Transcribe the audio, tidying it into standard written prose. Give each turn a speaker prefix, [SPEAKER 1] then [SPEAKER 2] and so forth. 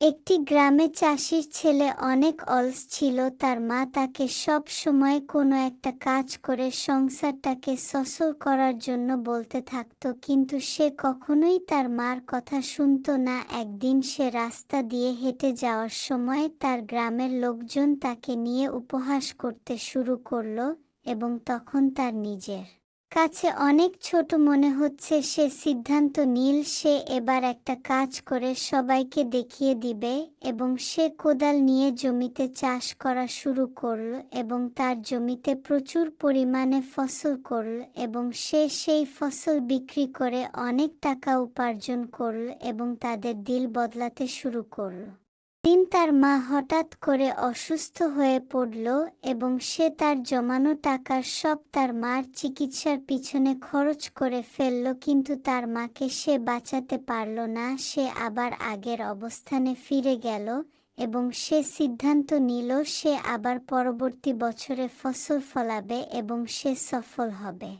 [SPEAKER 1] একটি গ্রামে চাষির ছেলে অনেক অলস ছিল। তার মা তাকে সব সময় কোনো একটা কাজ করে সংসারটাকে সচল করার জন্য বলতে থাকতো, কিন্তু সে কখনোই তার মার কথা শুনতো না। একদিন সে রাস্তা দিয়ে হেঁটে যাওয়ার সময় তার গ্রামের লোকজন তাকে নিয়ে উপহাস করতে শুরু করলো এবং তখন তার নিজের কাছে অনেক ছোট মনে হচ্ছে। সে সিদ্ধান্ত নিল সে এবার একটা কাজ করে সবাইকে দেখিয়ে দিবে এবং সে কোদাল নিয়ে জমিতে চাষ করা শুরু করল এবং তার জমিতে প্রচুর পরিমাণে ফসল করল এবং সে সেই ফসল বিক্রি করে অনেক টাকা উপার্জন করল এবং তাদের দিল বদলাতে শুরু করল। দিন তার মা হঠাৎ করে অসুস্থ হয়ে পড়ল এবং সে তার জমানো টাকার সব তার মার চিকিৎসার পিছনে খরচ করে ফেলল, কিন্তু তার মাকে সে বাঁচাতে পারল না। সে আবার আগের অবস্থানে ফিরে গেল এবং সে সিদ্ধান্ত নিল সে আবার পরবর্তী বছরে ফসল ফলাবে এবং সে সফল হবে।